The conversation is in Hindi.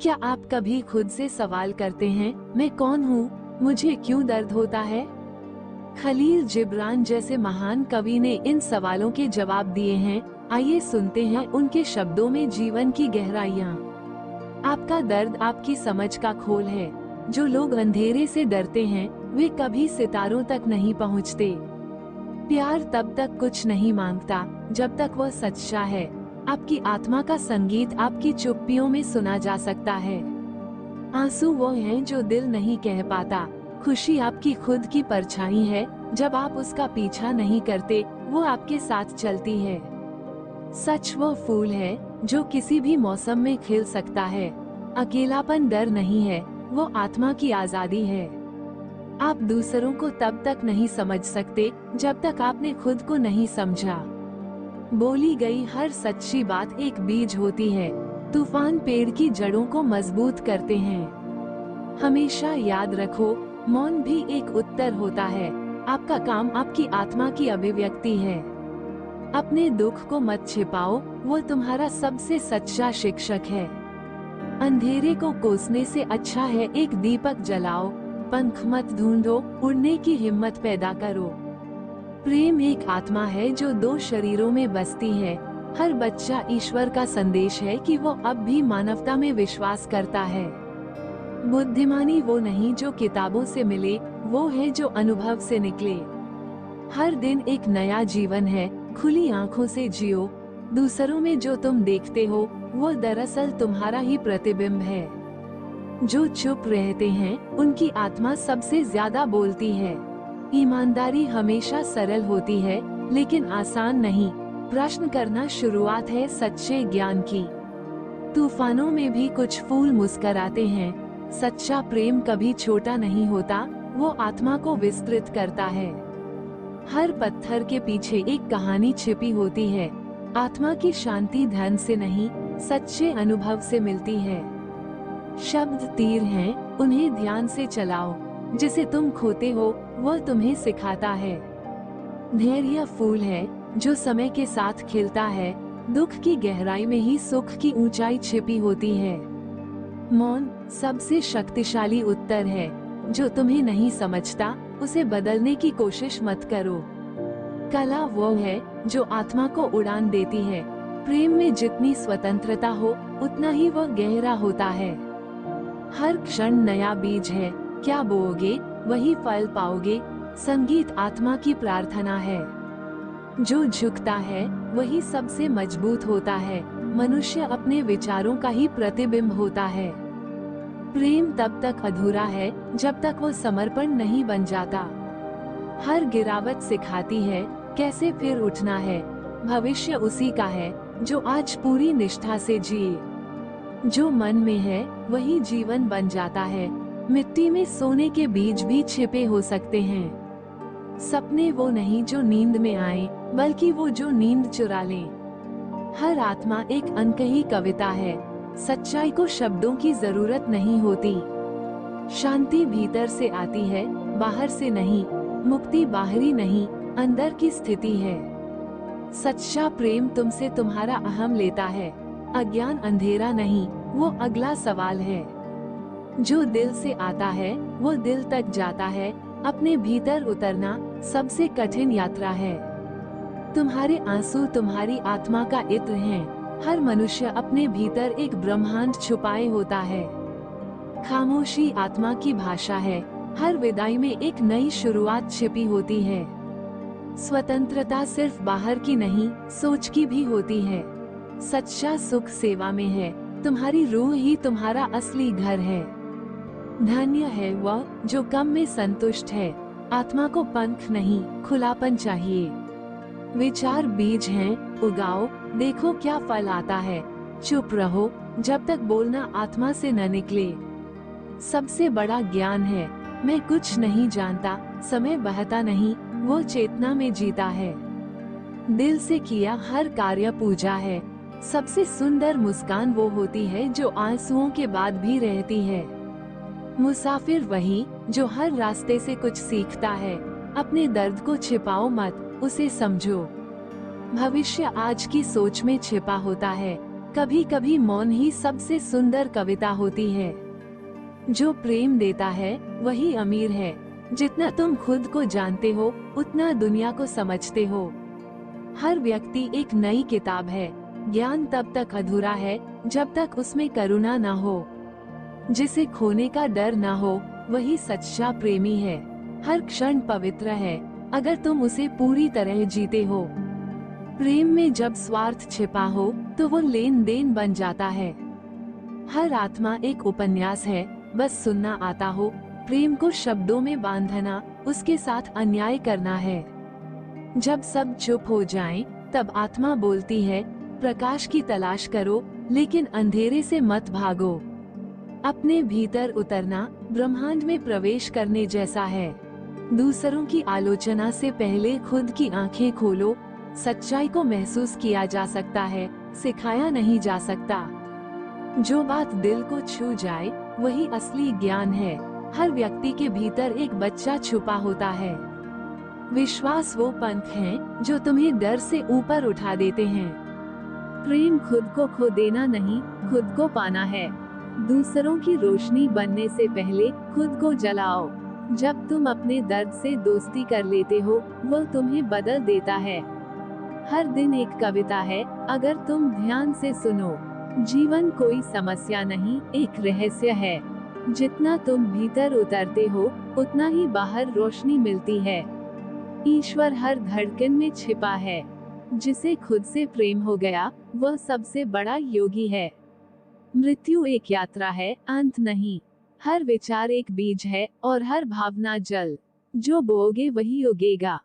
क्या आप कभी खुद से सवाल करते हैं, मैं कौन हूँ, मुझे क्यों दर्द होता है? खलील जिब्रान जैसे महान कवि ने इन सवालों के जवाब दिए हैं। आइए सुनते हैं उनके शब्दों में जीवन की गहराइयाँ। आपका दर्द आपकी समझ का खोल है। जो लोग अंधेरे से डरते हैं, वे कभी सितारों तक नहीं पहुँचते। प्यार तब तक कुछ नहीं मांगता जब तक वह सच्चा है। आपकी आत्मा का संगीत आपकी चुप्पियों में सुना जा सकता है। आंसू वो हैं जो दिल नहीं कह पाता। खुशी आपकी खुद की परछाई है। जब आप उसका पीछा नहीं करते, वो आपके साथ चलती है। सच वो फूल है जो किसी भी मौसम में खिल सकता है। अकेलापन डर नहीं है, वो आत्मा की आजादी है। आप दूसरों को तब तक नहीं समझ सकते जब तक आपने खुद को नहीं समझा। बोली गई हर सच्ची बात एक बीज होती है। तूफान पेड़ की जड़ों को मजबूत करते हैं। हमेशा याद रखो, मौन भी एक उत्तर होता है। आपका काम आपकी आत्मा की अभिव्यक्ति है। अपने दुख को मत छिपाओ, वो तुम्हारा सबसे सच्चा शिक्षक है। अंधेरे को कोसने से अच्छा है एक दीपक जलाओ। पंख मत ढूंढो, उड़ने की हिम्मत पैदा करो। प्रेम एक आत्मा है जो दो शरीरों में बसती है। हर बच्चा ईश्वर का संदेश है कि वो अब भी मानवता में विश्वास करता है। बुद्धिमानी वो नहीं जो किताबों से मिले, वो है जो अनुभव से निकले। हर दिन एक नया जीवन है, खुली आंखों से जियो। दूसरों में जो तुम देखते हो, वो दरअसल तुम्हारा ही प्रतिबिंब है। जो चुप रहते हैं, उनकी आत्मा सबसे ज्यादा बोलती है। ईमानदारी हमेशा सरल होती है, लेकिन आसान नहीं। प्रश्न करना शुरुआत है सच्चे ज्ञान की। तूफानों में भी कुछ फूल मुस्कुराते हैं। सच्चा प्रेम कभी छोटा नहीं होता, वो आत्मा को विस्तृत करता है। हर पत्थर के पीछे एक कहानी छिपी होती है। आत्मा की शांति धन से नहीं, सच्चे अनुभव से मिलती है। शब्द तीर हैं, उन्हें ध्यान से चलाओ। जिसे तुम खोते हो, वह तुम्हें सिखाता है। धैर्य फूल है जो समय के साथ खिलता है। दुख की गहराई में ही सुख की ऊंचाई छिपी होती है। मौन सबसे शक्तिशाली उत्तर है। जो तुम्हें नहीं समझता, उसे बदलने की कोशिश मत करो। कला वो है जो आत्मा को उड़ान देती है। प्रेम में जितनी स्वतंत्रता हो, उतना ही वह गहरा होता है। हर क्षण नया बीज है, क्या बोओगे वही फल पाओगे। संगीत आत्मा की प्रार्थना है। जो झुकता है वही सबसे मजबूत होता है। मनुष्य अपने विचारों का ही प्रतिबिंब होता है। प्रेम तब तक अधूरा है जब तक वो समर्पण नहीं बन जाता। हर गिरावट सिखाती है कैसे फिर उठना है। भविष्य उसी का है जो आज पूरी निष्ठा से जिए। जो मन में है वही जीवन बन जाता है। मिट्टी में सोने के बीज भी छिपे हो सकते हैं। सपने वो नहीं जो नींद में आए, बल्कि वो जो नींद चुरा ले। हर आत्मा एक अनकही कविता है। सच्चाई को शब्दों की जरूरत नहीं होती। शांति भीतर से आती है, बाहर से नहीं। मुक्ति बाहरी नहीं, अंदर की स्थिति है। सच्चा प्रेम तुमसे तुम्हारा अहम लेता है। अज्ञान अंधेरा नहीं, वो अगला सवाल है। जो दिल से आता है वो दिल तक जाता है। अपने भीतर उतरना सबसे कठिन यात्रा है। तुम्हारे आंसू तुम्हारी आत्मा का इत्र हैं। हर मनुष्य अपने भीतर एक ब्रह्मांड छुपाए होता है। खामोशी आत्मा की भाषा है। हर विदाई में एक नई शुरुआत छिपी होती है। स्वतंत्रता सिर्फ बाहर की नहीं, सोच की भी होती है। सच्चा सुख सेवा में है। तुम्हारी रूह ही तुम्हारा असली घर है। धन्य है वह जो कम में संतुष्ट है। आत्मा को पंख नहीं, खुलापन चाहिए। विचार बीज हैं, उगाओ, देखो क्या फल आता है। चुप रहो जब तक बोलना आत्मा से न निकले। सबसे बड़ा ज्ञान है, मैं कुछ नहीं जानता। समय बहता नहीं, वो चेतना में जीता है। दिल से किया हर कार्य पूजा है। सबसे सुंदर मुस्कान वो होती है जो आंसुओं के बाद भी रहती है। मुसाफिर वही जो हर रास्ते से कुछ सीखता है। अपने दर्द को छिपाओ मत, उसे समझो। भविष्य आज की सोच में छिपा होता है। कभी कभी मौन ही सबसे सुंदर कविता होती है। जो प्रेम देता है वही अमीर है। जितना तुम खुद को जानते हो उतना दुनिया को समझते हो। हर व्यक्ति एक नई किताब है। ज्ञान तब तक अधूरा है जब तक उसमें करुणा न हो। जिसे खोने का डर न हो वही सच्चा प्रेमी है। हर क्षण पवित्र है अगर तुम उसे पूरी तरह जीते हो। प्रेम में जब स्वार्थ छिपा हो तो वो लेन देन बन जाता है। हर आत्मा एक उपन्यास है, बस सुनना आता हो। प्रेम को शब्दों में बांधना उसके साथ अन्याय करना है। जब सब चुप हो जाएं, तब आत्मा बोलती है, प्रकाश की तलाश करो लेकिन अंधेरे से मत भागो। अपने भीतर उतरना ब्रह्मांड में प्रवेश करने जैसा है। दूसरों की आलोचना से पहले खुद की आंखें खोलो। सच्चाई को महसूस किया जा सकता है, सिखाया नहीं जा सकता। जो बात दिल को छू जाए वही असली ज्ञान है। हर व्यक्ति के भीतर एक बच्चा छुपा होता है। विश्वास वो पंख हैं जो तुम्हें डर से ऊपर उठा देते हैं। प्रेम खुद को खो देना नहीं, खुद को पाना है। दूसरों की रोशनी बनने से पहले खुद को जलाओ। जब तुम अपने दर्द से दोस्ती कर लेते हो, वो तुम्हें बदल देता है। हर दिन एक कविता है अगर तुम ध्यान से सुनो। जीवन कोई समस्या नहीं, एक रहस्य है। जितना तुम भीतर उतरते हो उतना ही बाहर रोशनी मिलती है। ईश्वर हर धड़कन में छिपा है। जिसे खुद से प्रेम हो गया वह सबसे बड़ा योगी है। मृत्यु एक यात्रा है, अंत नहीं। हर विचार एक बीज है और हर भावना जल। जो बोओगे वही उगेगा।